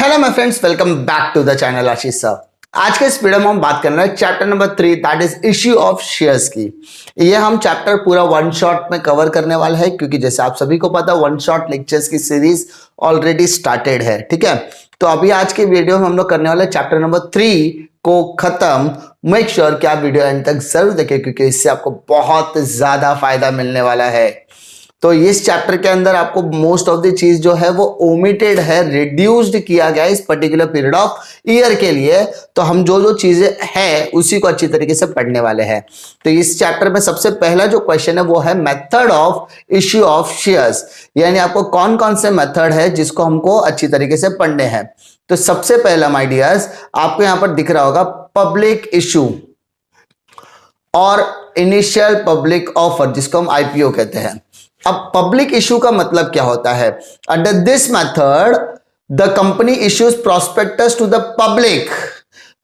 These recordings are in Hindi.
Hello my friends, welcome back to the channel Ashish sir. आज के इस वीडियो में हम बात करना है chapter number 3 that is issue of shares की। ये हम चैप्टर पूरा वन शॉट में कवर करने वाला है क्योंकि जैसे आप सभी को पता वन शॉट लेक्चर्स की सीरीज ऑलरेडी स्टार्टेड है। ठीक है, तो अभी आज के वीडियो में हम लोग करने वाले चैप्टर नंबर 3 को खत्म। मेक श्योर कि आप वीडियो एंड तक जरूर देखें क्योंकि इससे आपको बहुत ज्यादा फायदा मिलने वाला है। तो इस चैप्टर के अंदर आपको मोस्ट ऑफ द चीज जो है वो ओमिटेड है, रिड्यूस्ड किया गया इस पर्टिकुलर पीरियड ऑफ ईयर के लिए। तो हम जो जो चीजें हैं उसी को अच्छी तरीके से पढ़ने वाले हैं। तो इस चैप्टर में सबसे पहला जो क्वेश्चन है वो है method of issue of shares, यानी आपको कौन कौन से मेथड है जिसको हमको अच्छी तरीके से पढ़ने हैं। तो सबसे पहला माय डियर्स आपको यहां पर दिख रहा होगा पब्लिक इश्यू और इनिशियल पब्लिक ऑफर, जिसको हम आईपीओ कहते हैं। अब पब्लिक इशू का मतलब क्या होता है? Under this method the company issues prospectus to the public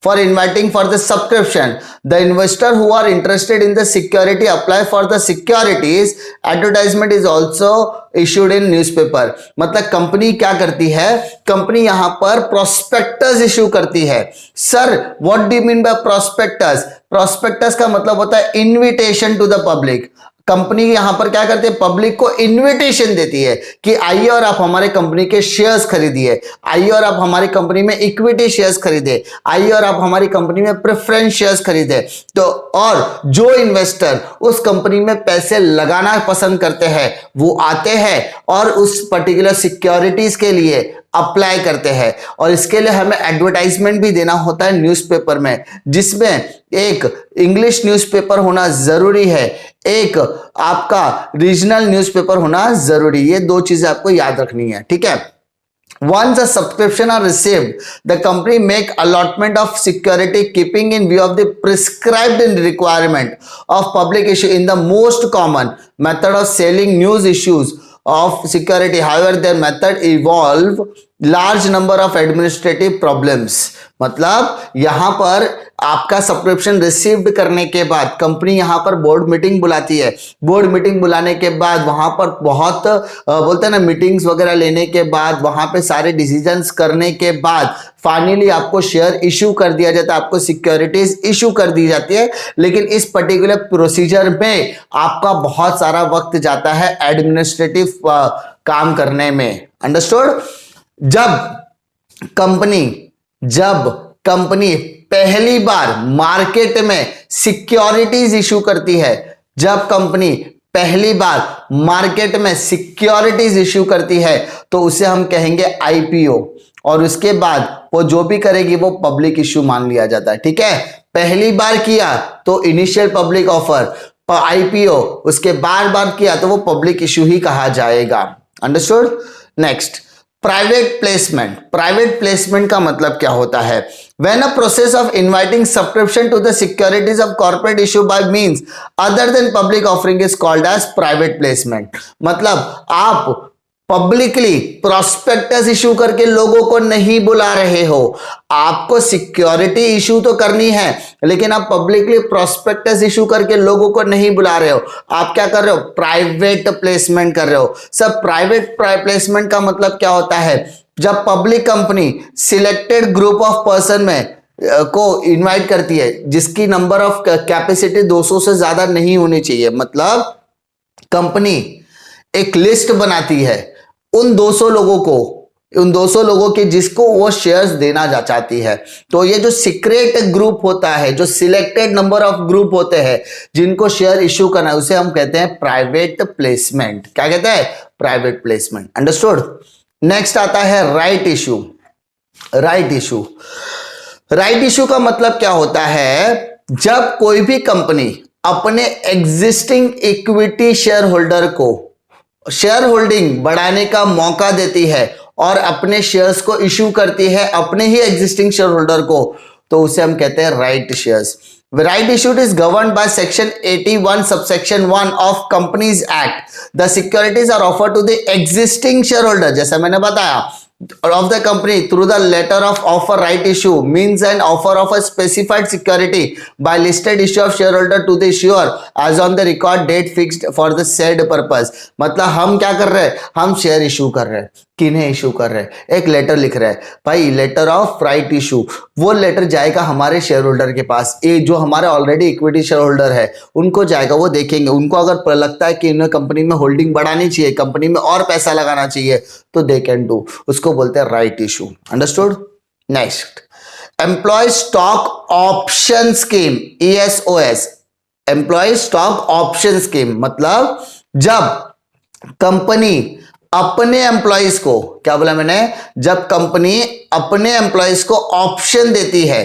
for inviting for the subscription. The investor who are interested in the security apply for the securities. Advertisement is also issued in newspaper. मतलब कंपनी क्या करती है? कंपनी यहां पर प्रोस्पेक्टस इश्यू करती है। Sir what do you mean by prospectus? Prospectus का मतलब होता है invitation to the public. Company यहां पर क्या करती है? पब्लिक को इन्विटेशन देती है कि आइए और आप हमारे कंपनी के शेयर्स खरीदिए, आइए और आप हमारी कंपनी में इक्विटी शेयर्स खरीदे, आइए और आप हमारी कंपनी में प्रेफरेंस शेयर्स खरीदे। तो और जो इन्वेस्टर उस कंपनी में पैसे लगाना पसंद करते हैं वो आते हैं और उस पर्टिकुलर सिक्योरिटीज के लिए अप्लाई करते हैं। और इसके लिए हमें एडवर्टाइजमेंट भी देना होता है न्यूज़पेपर में, जिसमें एक इंग्लिश न्यूज़पेपर होना जरूरी है, एक आपका रीजनल न्यूज़पेपर होना जरूरी। ये दो चीजें आपको याद रखनी है। ठीक है, Once a subscription are received, the company make allotment of security keeping in view of the prescribed requirement of public issue in the most common method of selling news issues of security. However, their method involve large number of administrative problems. मतलब यहां पर आपका सब्सक्रिप्शन रिसीव्ड करने के बाद कंपनी यहां पर बोर्ड मीटिंग बुलाती है। बोर्ड मीटिंग बुलाने के बाद वहां पर बहुत बोलते हैं ना मीटिंग्स वगैरह लेने के बाद वहां पे सारे डिसीजंस करने के बाद फाइनली आपको शेयर इशू कर दिया जाता है, आपको सिक्योरिटीज इशू कर दी जाती है। लेकिन इस पर्टिकुलर प्रोसीजर में आपका बहुत सारा वक्त जाता है एडमिनिस्ट्रेटिव काम करने में। अंडरस्टूड? जब कंपनी पहली बार मार्केट में सिक्योरिटीज इशू करती है, जब कंपनी पहली बार मार्केट में सिक्योरिटीज इशू करती है तो उसे हम कहेंगे आईपीओ। और उसके बाद वो जो भी करेगी वो पब्लिक इशू मान लिया जाता है। ठीक है, पहली बार किया तो इनिशियल पब्लिक ऑफर आईपीओ, उसके बार बार किया तो वो पब्लिक इशू ही कहा जाएगा। Understood? Next, private placement. Private placement का मतलब क्या होता है? When a process of inviting subscription to the securities of corporate issue by means other than public offering is called as private placement। मतलब आप पब्लिकली प्रोस्पेक्टस इशू करके लोगों को नहीं बुला रहे हो, आपको सिक्योरिटी इशू तो करनी है लेकिन आप पब्लिकली प्रोस्पेक्टस इशू करके लोगों को नहीं बुला रहे हो। आप क्या कर रहे हो? प्राइवेट प्लेसमेंट कर रहे हो। सब प्राइवेट प्लेसमेंट का मतलब क्या होता है? जब public company selected group of person में को इनवाइट करती है जिसकी नंबर ऑफ कैपेसिटी 200 से ज्यादा नहीं होनी चाहिए। मतलब कंपनी एक लिस्ट बनाती है उन 200 लोगों के जिसको वो शेयर्स देना चाहती है। तो ये जो सीक्रेट ग्रुप होता है, जो सिलेक्टेड नंबर ऑफ ग्रुप होते हैं जिनको शेयर इश्यू करना है, उसे हम कहते हैं प्राइवेट प्लेसमेंट। क्या कहते हैं? Private placement. अंडरस्टूड? नेक्स्ट आता है राइट इशू। राइट इशू का मतलब क्या होता है? जब कोई भी कंपनी अपने एग्जिस्टिंग इक्विटी शेयर होल्डर को शेयर होल्डिंग बढ़ाने का मौका देती है और अपने शेयर्स को इशू करती है अपने ही एग्जिस्टिंग शेयर होल्डर को, तो उसे हम कहते हैं right shares. Right issued is governed by section 81 subsection 1 of Companies Act. The securities are offered to the existing shareholder, जैसा मैंने बताया, of the company through the letter of offer. Right issue means an offer of a specified security by listed issue of shareholder to the issuer as on the record date fixed for the said purpose। मतलब हम क्या कर रहे हैं? हम शेयर इशू कर रहे हैं। किन्हें इशू कर रहे हैं, एक लेटर लिख रहे हैं भाई, लेटर ऑफ राइट इशू, वो लेटर जाएगा हमारे शेयर होल्डर के पास, ये जो हमारे ऑलरेडी इक्विटी शेयर होल्डर है उनको जाएगा, वो देखेंगे, उनको अगर लगता है कि इन्हें कंपनी में होल्डिंग बढ़ानी चाहिए, कंपनी में और पैसा लगाना चाहिए, तो दे कैन डू, उसको बोलते हैं right issue. Understood? Next, employee stock option scheme, ESOS, employee stock option scheme, मतलब जब कंपनी अपने एम्प्लॉयज को, क्या बोला मैंने, जब कंपनी अपने एम्प्लॉयज को ऑप्शन देती है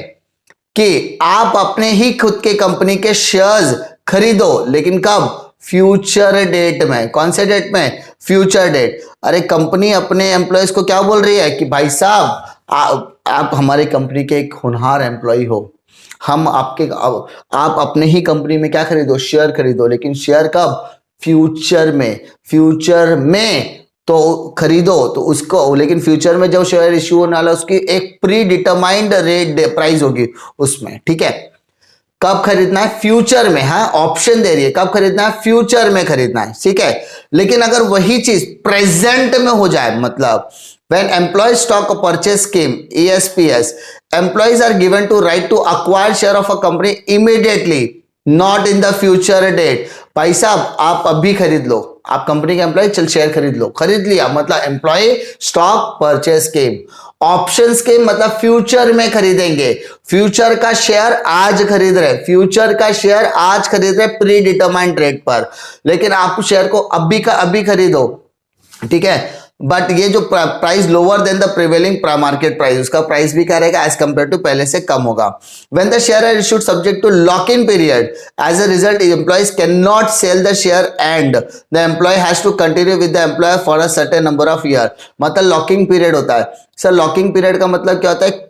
कि आप अपने ही खुद के कंपनी के शेयर्स खरीदो, लेकिन कब? फ्यूचर डेट में। कौन से डेट में? Future date. अरे कंपनी अपने एम्प्लॉयज को क्या बोल रही है कि भाई साहब आप हमारी कंपनी के एक होनहार एम्प्लॉय हो, हम आप अपने ही कंपनी में क्या खरीदो? शेयर खरीदो, लेकिन शेयर कब? फ्यूचर में। फ्यूचर में तो खरीदो तो उसको, लेकिन फ्यूचर में जब शेयर इश्यू होने वाला उसकी एक प्री डिटरमाइंड रेट प्राइस होगी उसमें, ठीक है। कब खरीदना है? फ्यूचर में। हाँ, ऑप्शन दे रही है, कब खरीदना है? फ्यूचर में खरीदना है, ठीक है। लेकिन अगर वही चीज प्रेजेंट में हो जाए, मतलब when employee stock purchase scheme, ESPS, employees are given to right to acquire share of a company immediately, not in the future date। भाई साहब आप अभी खरीद लो, आप कंपनी के एम्प्लॉय, चल शेयर खरीद लो, खरीद लिया, मतलब employee stock purchase scheme. Option scheme मतलब फ्यूचर में खरीदेंगे, फ्यूचर का शेयर आज खरीद रहे, फ्यूचर का शेयर आज खरीद रहे प्री डिटरमाइंड रेट पर, लेकिन आप शेयर को अभी का अभी खरीदो, ठीक है। बट ये जो price lower than the prevailing market price, उसका प्राइस भी क्या रहेगा? एज कंपेयर टू पहले से कम होगा। When the share are issued subject to lock in period, as a result employees can not sell the share and the employee has to continue with the employer for a certain number of year. मतलब लॉकिंग पीरियड होता है सर। लॉकिंग पीरियड का मतलब क्या होता है?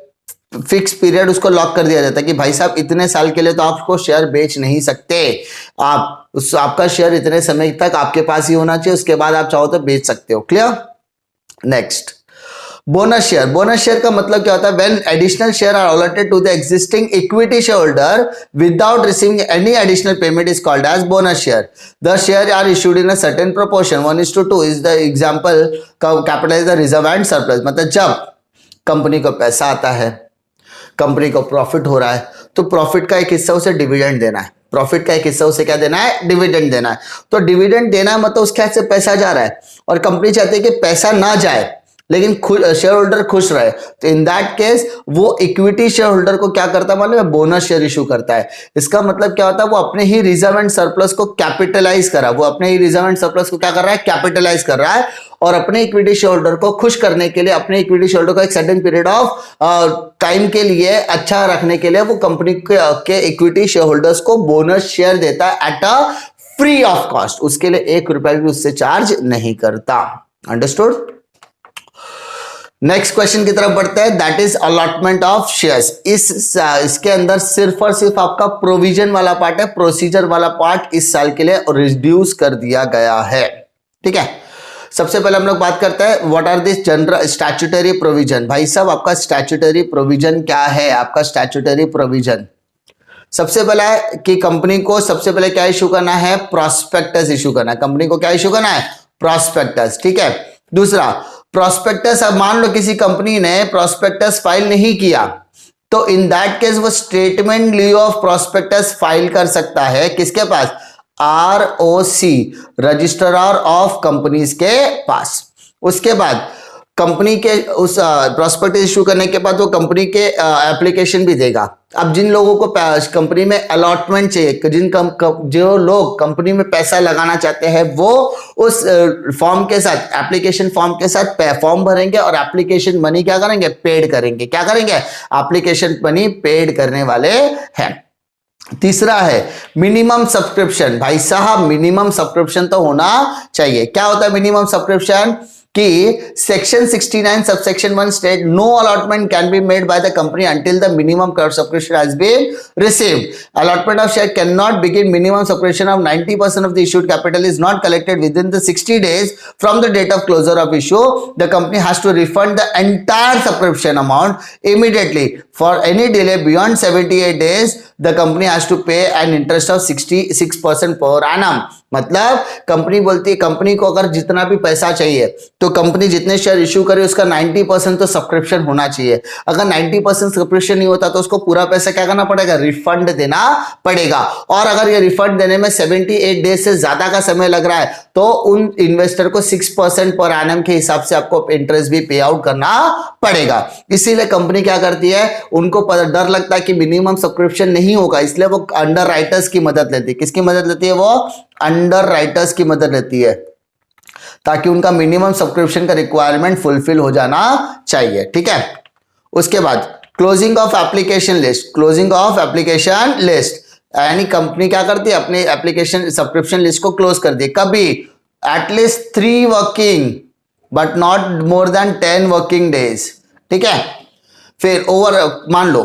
फिक्स पीरियड उसको लॉक कर दिया जाता है कि भाई साहब इतने साल के लिए तो आपको शेयर बेच नहीं सकते, आपका शेयर इतने समय तक आपके पास ही होना चाहिए, उसके बाद आप चाहो तो बेच सकते हो। Clear? Next, bonus share. Bonus share का मतलब क्या होता है? When additional share are allotted to the existing equity share holder without receiving any additional payment is called as bonus share. The share are issued in a certain proportion 1:2 is the example. Capitalize the reserve and surplus, मतलब जब कंपनी को पैसा आता है, कंपनी को प्रॉफिट हो रहा है, तो प्रॉफिट का एक हिस्सा उसे डिविडेंड देना है, प्रॉफिट का एक हिस्सा उसे क्या देना है? डिविडेंड देना है। तो डिविडेंड देना है मतलब उसके हाथ से पैसा जा रहा है, और कंपनी चाहती है कि पैसा ना जाए लेकिन शेयर होल्डर खुश रहे, तो इन दैट केस वो इक्विटी शेयर होल्डर को क्या करता है मालूम है? बोनस शेयर इशू करता है। इसका मतलब क्या होता है? वो अपने ही रिजर्व एंड सरप्लस को कैपिटलाइज कर रहा है, वो अपने ही रिजर्व एंड सरप्लस को क्या कर रहा है? कैपिटलाइज कर रहा है, और अपने इक्विटी शेयर होल्डर को खुश करने के लिए, अपने इक्विटी शेयर होल्डर को एक सर्टेन पीरियड ऑफ टाइम के लिए अच्छा रखने के लिए वो कंपनी के इक्विटी शेयर होल्डर्स को बोनस शेयर देता है at a free of cost. उसके लिए 1 रुपया भी उससे चार्ज नहीं करता। अंडरस्टूड? नेक्स्ट क्वेश्चन की तरफ बढ़ते हैं, that is allotment of shares. इसके अंदर सिर्फ और सिर्फ आपका प्रोविजन वाला पार्ट है, प्रोसीजर वाला पार्ट इस साल के लिए रिड्यूस कर दिया गया है, ठीक है। सबसे पहले हम लोग बात करते हैं what are this general statutory provision. भाई साहब आपका स्टैट्यूटरी प्रोविजन क्या है? आपका स्टैट्यूटरी प्रोविजन सबसे पहला है कि कंपनी को सबसे पहले क्या इशू करना है? प्रॉस्पेक्टस इशू करना है। कंपनी को क्या इशू करना है? प्रॉस्पेक्टस, ठीक है। दूसरा, प्रॉस्पेक्टस, अब मान लो किसी कंपनी ने प्रॉस्पेक्टस फाइल नहीं किया, तो इन दैट केस वो statement leave of prospectus file कर सकता है किसके पास? ROC, रजिस्ट्रार ऑफ कंपनीज के पास। उसके बाद कंपनी के उस प्रॉस्पेक्टस इशू करने के बाद वो कंपनी के एप्लीकेशन भी देगा। अब जिन लोगों को कंपनी में अलॉटमेंट चाहिए, जो लोग कंपनी में पैसा लगाना चाहते हैं, वो उस फॉर्म के साथ, एप्लीकेशन फॉर्म के साथ फॉर्म भरेंगे और एप्लीकेशन मनी क्या करेंगे? पेड करेंगे। क्या करेंगे? एप्लीकेशन मनी पेड करने वाले हैं। तीसरा है मिनिमम सब्सक्रिप्शन। भाई साहब मिनिमम सब्सक्रिप्शन तो होना चाहिए। क्या होता है मिनिमम सब्सक्रिप्शन? कि section 69 subsection 1 state no allotment can be made by the company until the minimum subscription has been received. Allotment of share can not begin minimum subscription of 90% of the issued capital is not collected with in the 60 days from the date of closure of issue. The company has to refund the entire subscription amount immediately. For any delay beyond 78 days the company has to pay an interest of 66% per annum। मतलब कंपनी बोलती है, कंपनी को अगर जितना भी पैसा चाहिए तो कंपनी जितने शेयर इश्यू करे उसका 90% तो सब्सक्रिप्शन होना चाहिए। अगर 90% सब्सक्रिप्शन नहीं होता तो उसको पूरा पैसा क्या करना पड़ेगा, रिफंड देना पड़ेगा। और अगर ये रिफंड देने में 78 डेज से ज्यादा का समय लग रहा है तो उन इन्वेस्टर को 6% पर एनम के हिसाब से आपको इंटरेस्ट भी पे आउट करना पड़ेगा। इसीलिए कंपनी क्या करती है, उनको डर लगता है कि मिनिमम सब्सक्रिप्शन नहीं होगा, इसलिए वो अंडर राइटर्स की मदद लेती है। किसकी मदद लेती है, वो अंडर राइटर्स की मदद लेती है, ताकि उनका मिनिमम सब्सक्रिप्शन का रिक्वायरमेंट फुलफिल हो जाना चाहिए। ठीक है, उसके बाद closing of application list. Closing of application list यानी कंपनी क्या करती है, अपने एप्लीकेशन सब्सक्रिप्शन लिस्ट को क्लोज कर दी कभी, at least 3 working but not more than 10 working days. ठीक है, फिर मान लो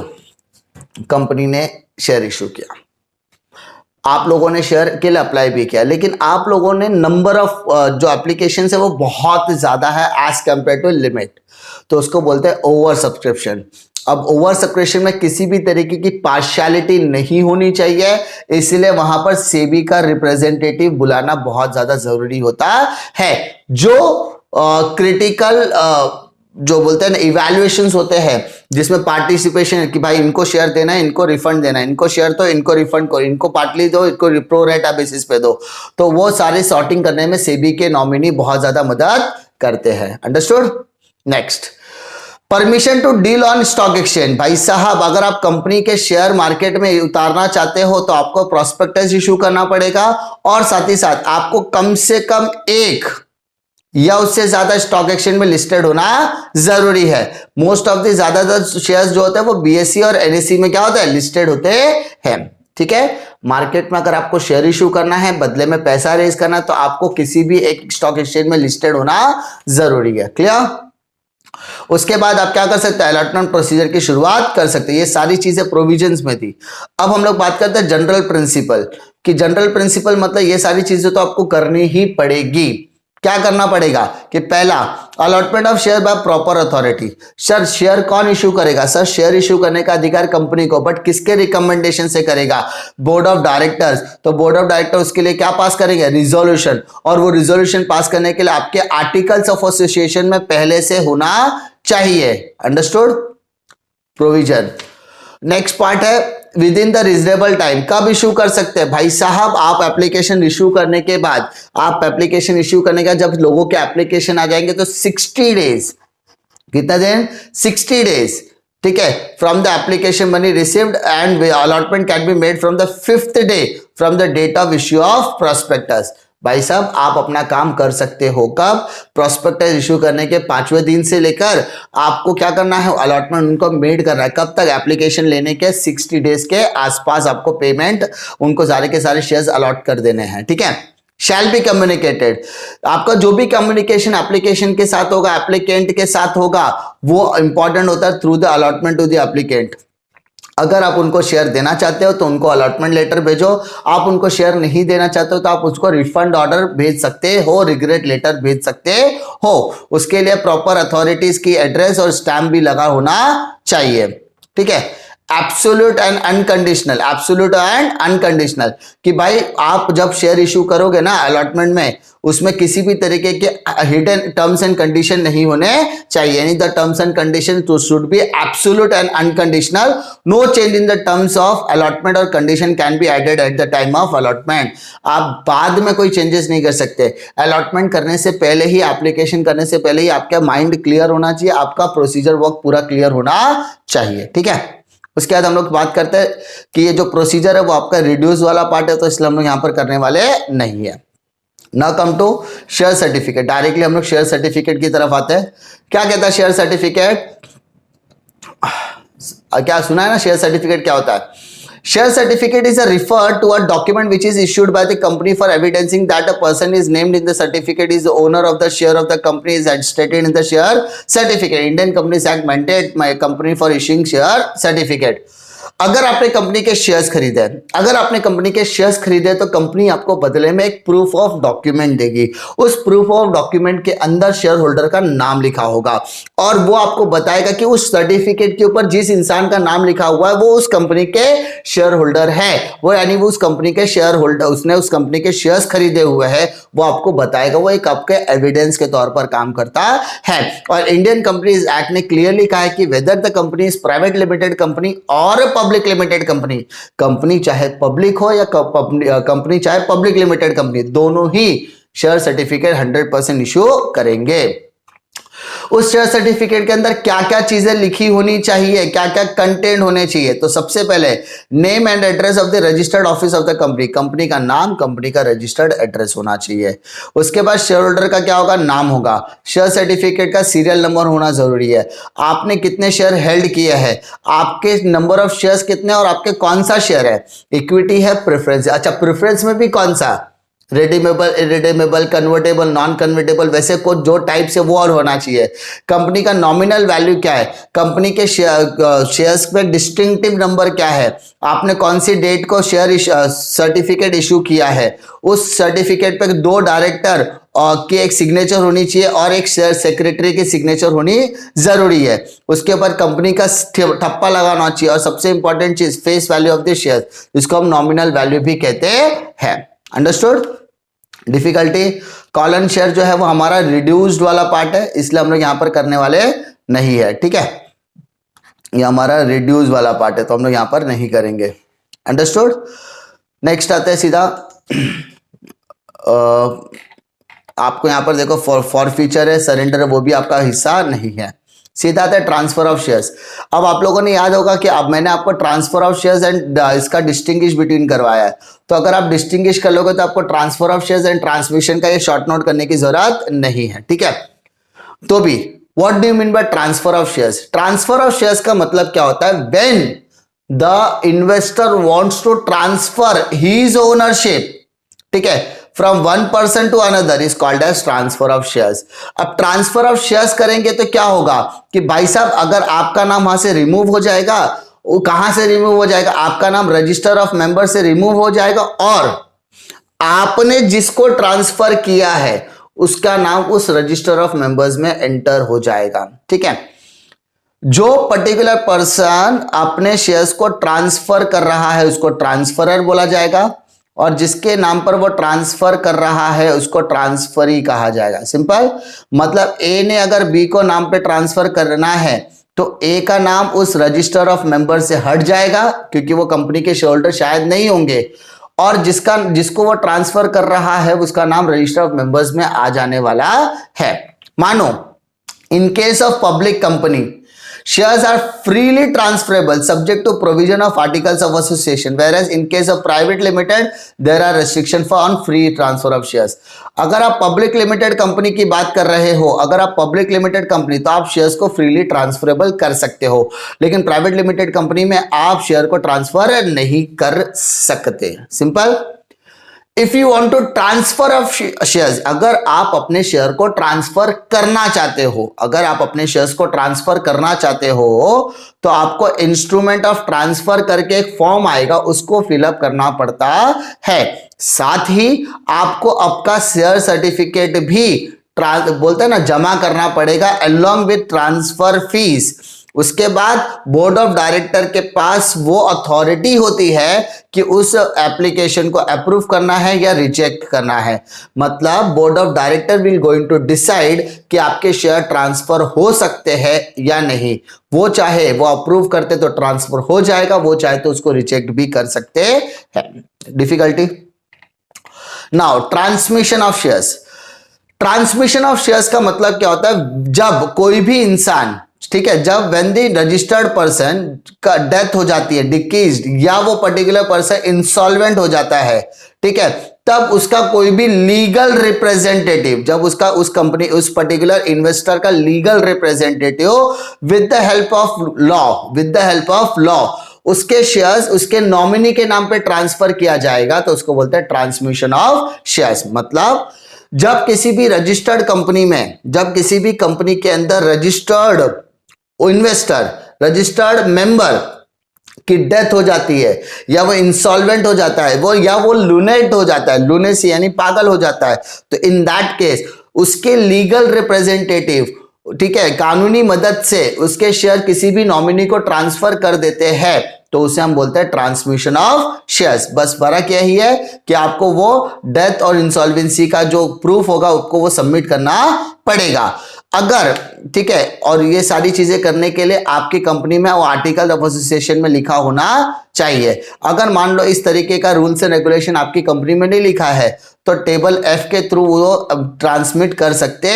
कंपनी ने शेयर इशू किया, आप लोगों ने शेयर के लिए अप्लाई भी किया, लेकिन आप लोगों ने नंबर ऑफ जो एप्लीकेशन है वो बहुत ज्यादा है एज कंपेयर टू लिमिट, तो उसको बोलते हैं ओवर सब्सक्रिप्शन। अब ओवर सब्सक्रिप्शन में किसी भी तरीके की पार्शियलिटी नहीं होनी चाहिए, इसलिए वहां पर सेबी का रिप्रेजेंटेटिव बुलाना बहुत ज्यादा जरूरी होता है। जो क्रिटिकल जो बोलते हैं ना इवैल्यूएशंस होते हैं, जिसमें पार्टिसिपेशन है कि भाई इनको शेयर देना है, इनको रिफंड देना है, इनको शेयर तो इनको रिफंड करो, इनको पार्टली दो, इनको प्रो रेटा बेसिस पे दो, तो वो सारी सॉर्टिंग करने में सेबी के नॉमिनी बहुत ज्यादा मदद करते हैं। Understood. Next, permission to deal on stock exchange. भाई साहब, अगर आप कंपनी के शेयर मार्केट में उतारना चाहते हो तो आपको प्रोस्पेक्टस इशू करना पड़ेगा, और साथ ही साथ आपको कम से कम एक या उससे ज्यादा स्टॉक एक्सचेंज में लिस्टेड होना जरूरी है। मोस्ट ऑफ द ज्यादातर शेयर्स जो होते हैं वो बीएसई और एनएसई में क्या होता है, लिस्टेड होते हैं। ठीक है, मार्केट में अगर आपको शेयर इशू करना है, बदले में पैसा रेज करना है, तो आपको किसी भी एक स्टॉक एक्सचेंज में लिस्टेड होना जरूरी है। क्लियर। उसके बाद आप क्या कर सकते हैं, अलॉटमेंट प्रोसीजर की शुरुआत कर सकते हैं। ये सारी चीजें प्रोविजंस में थी। अब हम लोग बात करते हैं जनरल प्रिंसिपल कि जनरल प्रिंसिपल मतलब ये सारी चीजें तो आपको करनी ही पड़ेगी। क्या करना पड़ेगा कि पहला, allotment of share by proper authority. Sir share कौन इशू करेगा, सर शेयर इशू करने का अधिकार कंपनी को, बट किसके रिकमेंडेशन से करेगा, बोर्ड ऑफ डायरेक्टर्स। तो बोर्ड ऑफ डायरेक्टर उसके लिए क्या पास करेंगे, रिजोल्यूशन, और वो रिजोल्यूशन पास करने के लिए आपके आर्टिकल्स ऑफ एसोसिएशन में पहले से होना चाहिए। अंडरस्टूड। प्रोविजन। नेक्स्ट पार्ट है with in the reasonable time. कब इशू कर सकते हैं, भाई साहब आप एप्लीकेशन इशू करने के बाद, आप एप्लीकेशन इशू करने का जब लोगों के एप्लीकेशन आ जाएंगे तो 60 डेज, कितना दिन, 60 डेज। ठीक है, from the application money received and allotment can be made from the 5th day from the date of issue of prospectus. भाई साहब आप अपना काम कर सकते हो कब, प्रोस्पेक्टस इशू करने के 5वें दिन से लेकर आपको क्या करना है, अलॉटमेंट उनको मेड करना है। कब तक, एप्लीकेशन लेने के 60 डेज के आसपास आपको पेमेंट उनको सारे के सारे शेयर्स अलॉट कर देने हैं। ठीक है, शैल बी कम्युनिकेटेड। आपका जो भी कम्युनिकेशन एप्लीकेशन के साथ होगा, एप्लीकेंट के साथ होगा, वो इंपॉर्टेंट होता है through the allotment to the applicant. अगर आप उनको शेयर देना चाहते हो तो उनको अलॉटमेंट लेटर भेजो, आप उनको शेयर नहीं देना चाहते हो तो आप उसको रिफंड ऑर्डर भेज सकते हो, रिग्रेट लेटर भेज सकते हो। उसके लिए प्रॉपर अथॉरिटीज की एड्रेस और स्टैम्प भी लगा होना चाहिए। ठीक है, absolute and unconditional. Absolute and unconditional कि भाई आप जब शेयर इशू करोगे ना अलॉटमेंट में, उसमें किसी भी तरीके के हिडन टर्म्स एंड कंडीशन नहीं होने चाहिए। यानी the terms and condition should be absolute and unconditional. No change in the terms of allotment और condition can be added at the time of allotment. आप बाद में कोई चेंजेस नहीं कर सकते। अलॉटमेंट करने से पहले ही, एप्लीकेशन करने से पहले ही आपका माइंड क्लियर होना चाहिए, आपका प्रोसीजर वर्क पूरा क्लियर होना चाहिए। ठीक है, उसके बाद हम लोग बात करते हैं कि ये जो प्रोसीजर है वो आपका रिड्यूस वाला पार्ट है, तो इसलिए हम लोग यहां पर करने वाले नहीं है। ना come to share certificate, directly हम लोग शेयर सर्टिफिकेट की तरफ आते हैं। क्या कहता है शेयर सर्टिफिकेट, क्या सुना है ना, शेयर सर्टिफिकेट क्या होता है। Share certificate is a refer to a document which is issued by the company for evidencing that a person is named in the certificate is the owner of the share of the company is as stated in the share certificate. Indian Companies Act mandate my company for issuing share certificate. अगर आपने कंपनी के शेयर्स खरीदे तो कंपनी आपको बदले में एक प्रूफ ऑफ डॉक्यूमेंट देगी। उस प्रूफ ऑफ डॉक्यूमेंट के अंदर शेयर होल्डर का नाम लिखा होगा और वो आपको बताएगा कि उस सर्टिफिकेट के ऊपर जिस इंसान का नाम लिखा हुआ है वो उस कंपनी के शेयर होल्डर है, वो यानी वो उस कंपनी के शेयर होल्डर, उसने उस कंपनी के शेयर्स खरीदे हुए हैं, वो आपको बताएगा। वो एक आपके एविडेंस के तौर पर काम करता है। और इंडियन कंपनीज एक्ट ने क्लियरली कहा है कि whether the company is private limited company और पब्लिक लिमिटेड कंपनी, कंपनी चाहे पब्लिक हो या कंपनी चाहे पब्लिक लिमिटेड कंपनी, दोनों ही शेयर सर्टिफिकेट 100% इश्यू करेंगे। उस शेयर सर्टिफिकेट के अंदर क्या क्या चीजें लिखी होनी चाहिए, क्या क्या कंटेंट होने चाहिए? तो सबसे पहले name and address of the registered office of the company, company का नाम, कंपनी का रजिस्टर्ड एड्रेस होना चाहिए। उसके बाद शेयर होल्डर का क्या होगा? नाम होगा। शेयर सर्टिफिकेट का सीरियल नंबर होना जरूरी है। आपने कितने शेयर हेल्ड किए हैं, आपके नंबर ऑफ शेयर्स कितने और आपके कौन सा शेयर है, इक्विटी है, प्रेफरेंस है। अच्छा, प्रेफरेंस में भी कौन सा, redeemable, irredeemable, convertible, non convertible, वैसे को जो टाइप से वो और होना चाहिए। कंपनी का नॉमिनल वैल्यू क्या है, कंपनी के शेयर्स पे डिस्टिंक्टिव नंबर क्या है, आपने कौन सी डेट को शेयर सर्टिफिकेट इशू किया है, उस सर्टिफिकेट पे 2 डायरेक्टर की एक सिग्नेचर होनी चाहिए और एक शेयर सेक्रेटरी की सिग्नेचर होनी जरूरी है। उसके ऊपर कंपनी का ठप्पा लगाना चाहिए और सबसे इंपॉर्टेंट चीज face value of the share, जिसको हम नॉमिनल वैल्यू भी कहते हैं। अंडरस्टूड? डिफिकल्टी, कॉलन शेयर जो है वो हमारा रिड्यूस्ड वाला पार्ट है, इसलिए हम लोग यहां पर करने वाले नहीं है। ठीक है, ये हमारा रिड्यूस वाला पार्ट है तो हम लोग यहां पर नहीं करेंगे। अंडरस्टूड? नेक्स्ट आते हैं सीधा आपको यहां पर देखो फॉर फीचर है, सरेंडर है, वो भी आपका हिस्सा नहीं है। सीधा आता है ट्रांसफर ऑफ शेयर्स। अब आप लोगों ने याद होगा कि अब मैंने आपको ट्रांसफर ऑफ शेयर्स एंड इसका डिस्टिंग्विश बिटवीन करवाया है, तो अगर आप डिस्टिंग्विश कर लोगे तो आपको transfer of shares and transmission का ये शॉर्ट नोट करने की जरूरत नहीं है। ठीक है, तो भी what do you mean by transfer of shares? Transfer of shares का मतलब क्या होता है? When the investor wants to transfer his ownership, ठीक है, from one person to another is called as transfer of shares. अब ट्रांसफर ऑफ शेयर्स करेंगे तो क्या होगा कि भाई साहब अगर आपका नाम वहां से रिमूव हो जाएगा, वो कहां से रिमूव हो जाएगा? आपका नाम रजिस्टर ऑफ मेंबर से रिमूव हो जाएगा और आपने जिसको ट्रांसफर किया है उसका नाम उस रजिस्टर ऑफ मेंबर्स में एंटर हो जाएगा। ठीक है, जो पर्टिकुलर पर्सन अपने शेयर्स को ट्रांसफर कर रहा है उसको ट्रांसफरर बोला जाएगा और जिसके नाम पर वो ट्रांसफर कर रहा है उसको ट्रांसफरी कहा जाएगा। सिंपल, मतलब ए ने अगर बी को नाम पे ट्रांसफर करना है तो ए का नाम उस रजिस्टर ऑफ मेंबर से हट जाएगा क्योंकि वो कंपनी के शेयर होल्डर शायद नहीं होंगे, और जिसको वो ट्रांसफर कर रहा है उसका नाम रजिस्टर ऑफ मेंबर्स में आ जाने वाला है। मानो in case of public company shares are freely transferable subject to provision of articles of association, whereas in case of private limited there are restriction for on free transfer of shares। अगर आप पब्लिक लिमिटेड कंपनी की बात कर रहे हो, अगर आप पब्लिक लिमिटेड कंपनी तो आप शेयर्स को फ्रीली ट्रांसफरेबल कर सकते हो, लेकिन प्राइवेट लिमिटेड कंपनी में आप शेयर को ट्रांसफर नहीं कर सकते। Simple. If you want to transfer of shares, अगर आप अपने शेयर को ट्रांसफर करना चाहते हो, अगर आप अपने शेयर्स को ट्रांसफर करना चाहते हो तो आपको इंस्ट्रूमेंट ऑफ ट्रांसफर करके एक फॉर्म आएगा, उसको फिलअप करना पड़ता है। साथ ही आपको आपका शेयर सर्टिफिकेट भी बोलते हैं ना जमा करना पड़ेगा अलोंग विथ ट्रांसफर फीस। उसके बाद बोर्ड ऑफ डायरेक्टर के पास वो अथॉरिटी होती है कि उस एप्लीकेशन को अप्रूव करना है या रिजेक्ट करना है। मतलब board of director will going to decide कि आपके शेयर ट्रांसफर हो सकते हैं या नहीं। वो चाहे वो अप्रूव करते तो ट्रांसफर हो जाएगा, वो चाहे तो उसको रिजेक्ट भी कर सकते हैं। Difficulty. Now transmission of shares. Transmission of shares का मतलब क्या होता है? जब कोई भी इंसान, ठीक है, जब व्हेन द रजिस्टर्ड पर्सन का डेथ हो जाती है, डिकीज्ड, या वो पर्टिकुलर पर्सन इंसॉल्वेंट हो जाता है, ठीक है, तब उसका कोई भी लीगल रिप्रेजेंटेटिव, जब उसका उस कंपनी उस पर्टिकुलर इन्वेस्टर का legal representative with the help of law उसके शेयर्स उसके नॉमिनी के नाम पे ट्रांसफर किया जाएगा तो उसको बोलते हैं ट्रांसमिशन ऑफ शेयर्स। मतलब जब किसी भी रजिस्टर्ड कंपनी में, जब किसी भी कंपनी के अंदर रजिस्टर्ड इन्वेस्टर, रजिस्टर्ड मेंबर कि डेथ हो जाती है या वो इंसॉल्वेंट हो जाता है वो लूनेट हो जाता है, लूनेसी यानी पागल हो जाता है, तो इन दैट केस उसके लीगल रिप्रेजेंटेटिव, ठीक है, कानूनी मदद से उसके शेयर किसी भी नॉमिनी को ट्रांसफर कर देते हैं, तो उसे हम बोलते हैं ट्रांसमिशन ऑफ शेयर्स। बस फर्क यही है कि आपको वो डेथ और इंसॉल्वेंसी का जो प्रूफ होगा उसको वो सबमिट करना पड़ेगा। अगर, ठीक है, और ये सारी चीजें करने के लिए आपकी कंपनी में वो आर्टिकल ऑफ एसोसिएशन में लिखा होना चाहिए। अगर मान लो इस तरीके का रूल्स एंड रेगुलेशन आपकी कंपनी में नहीं लिखा है तो टेबल एफ के थ्रू वो ट्रांसमिट कर सकते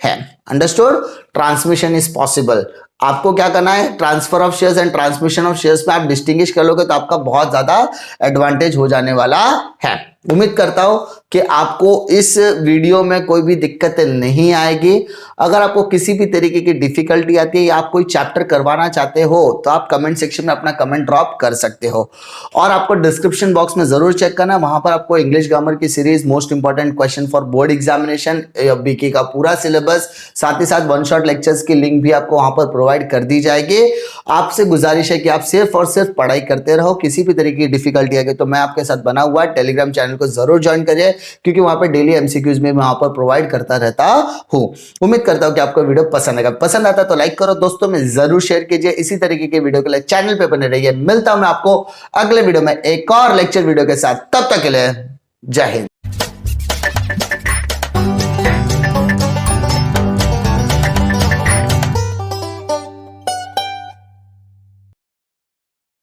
हैं। अंडरस्टूड? Transmission is possible. आपको क्या करना है, transfer of shares and transmission of shares में आप डिस्टिंग्विश कर लोगे तो आपका बहुत ज्यादा एडवांटेज हो जाने वाला है। उम्मीद करता हूं कि आपको इस वीडियो में कोई भी दिक्कत नहीं आएगी। अगर आपको किसी भी तरीके की डिफिकल्टी आती है या आप कोई चैप्टर करवाना चाहते हो तो आप कमेंट सेक्शन में अपना कमेंट ड्रॉप कर सकते हो। और आपको डिस्क्रिप्शन बॉक्स में जरूर चेक करना, वहां पर आपको इंग्लिश ग्रामर की series, most important question for board examination, बीके का पूरा सिलेबस, साथ ही साथ वन शॉट लेक्चर्स की लिंक भी आपको वहां पर प्रोवाइड कर दी जाएगी। आपसे गुजारिश है कि आप सिर्फ और सिर्फ पढ़ाई करते रहो। किसी भी तरीके की डिफिकल्टी आएगी तो मैं आपके साथ बना हुआ टेलीग्राम चैनल को जरूर ज्वाइन करिए, क्योंकि वहां पर डेली एमसीक्यूज में वहां पर प्रोवाइड करता रहता हूं। उम्मीद करता हूं कि आपको वीडियो पसंद आएगा। पसंद आता तो लाइक करो, दोस्तों में जरूर शेयर कीजिए। इसी तरीके के वीडियो के लिए चैनल पे बने रहिए। मिलता हूं मैं आपको अगले वीडियो में एक और लेक्चर वीडियो के साथ। तब तक के लिए जय हिंद।